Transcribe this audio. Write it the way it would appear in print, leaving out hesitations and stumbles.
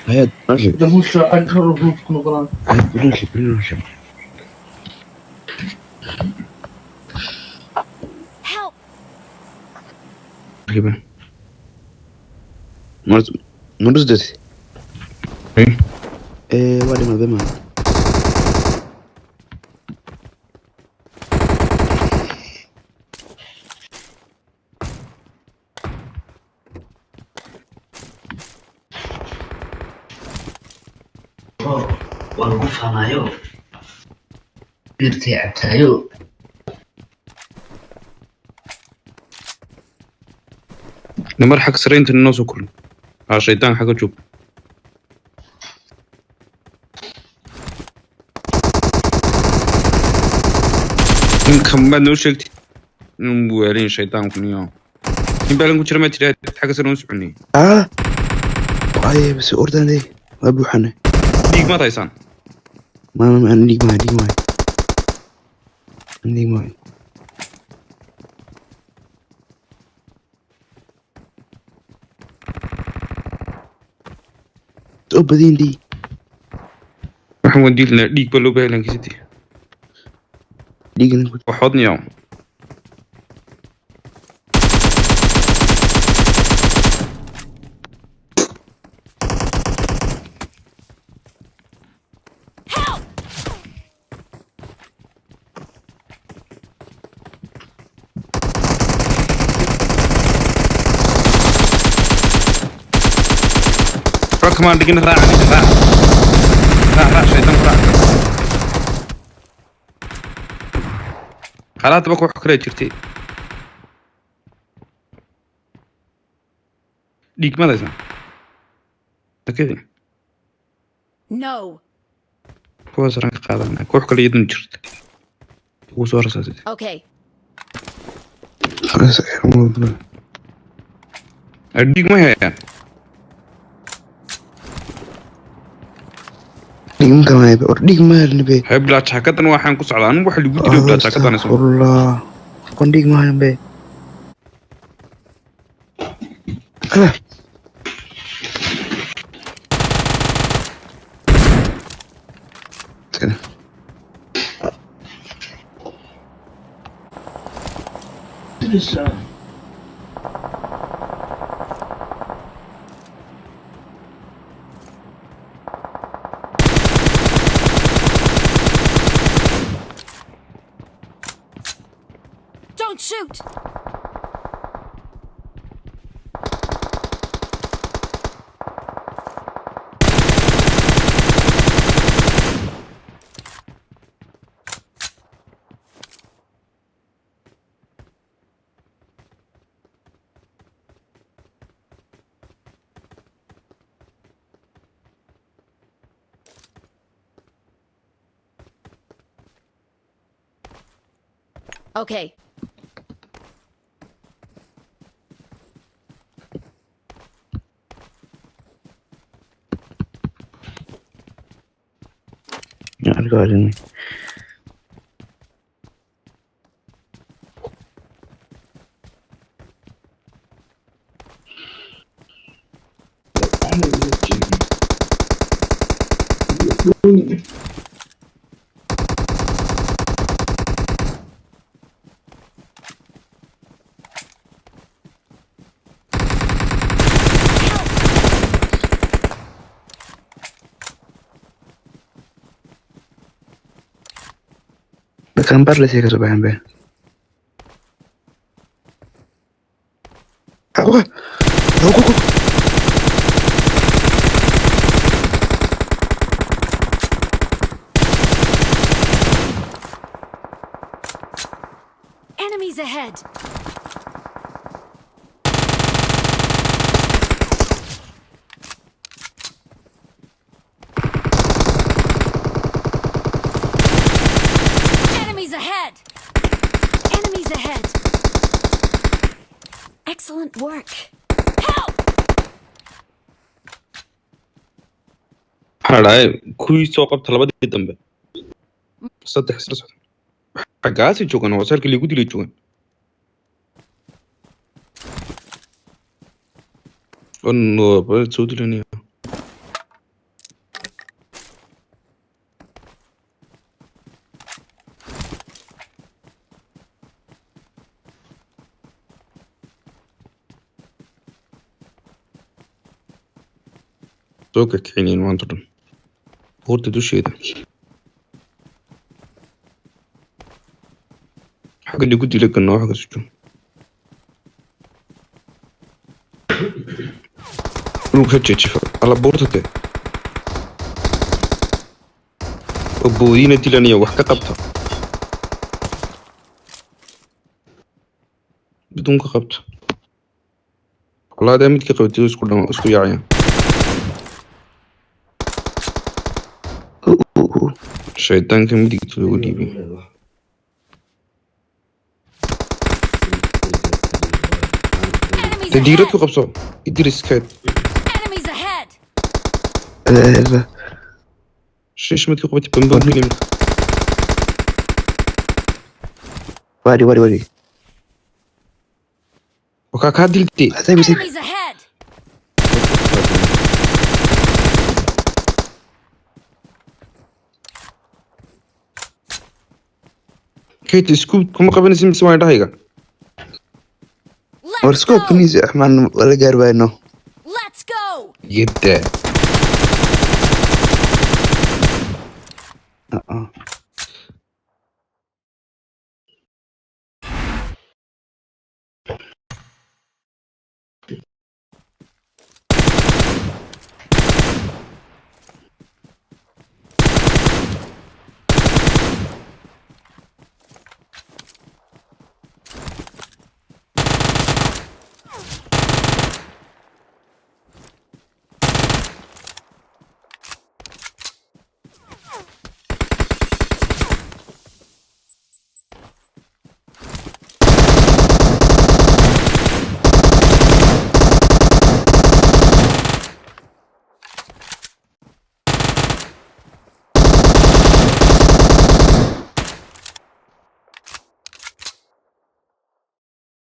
هيا نرجع ده مش أكثر في نقران بنرجع Help! كيف مرز دتي ايه وادي ما بما والغفها مايو بيرتي عبتايو نمر حق سرينت الناس كله الشيطان حق جوب كم بعد نوشكت نوالين الشيطان كنيا يبالن كنت رميت لها حق سرون سعني اي بس اوردن دي ابو حنا ديك ما تايسان ما عندي ما عندي ما بدين دي محمود ديلنا ديك بلو بالن كيتي ديك وحضني يوم كمان دقينا راح شيطان راح خلاص بك وحكري جرتي ديك ماذا يسمع كذا No. هو سرنك قادنا كوح كل يدن جرت هو صور اساسي Okay. خلاص ديك ما هي ممكن ما يبقى ديك ما نبي هاي بلا شاكتنا waxaan ku socdaa anigu waxa lagu jiray bla shaakadana soo والله كون ديك ما نبي Don't shoot! Okay. يعني قاعدين Gambar sih kesukaan be. Aku. Enemies ahead. Enemies ahead. Enemies ahead. Excellent work. Help! حالا كوي soo qabta labadii dambe saddex isla socda xagaasi joogan oo sarkii lagu dilay joogan oo bal soo dilanaya soo kakicinayn maanta dhan buurta dusheeda xagga dhigu dila ganoo xagga sujuun dhulka jejifa alla buurta de oo boodiina dilanaya wax ka qabta bidunka qabta walaada midka qabtay isku yaacaya shaydaanka midigta loogu dhiibay Enemies tadiirad ku ahead! qabso idriskeed Enemies ahead! لا shish midka qabtay bambam filim واري wakaa kaa diltay هذا مسك Enemies ahead! kate isku kuma qabanaysa mise waa indhahayga Let's ورسكوب go! كنيزة أحمد ولا قاربينه Let's go! yedda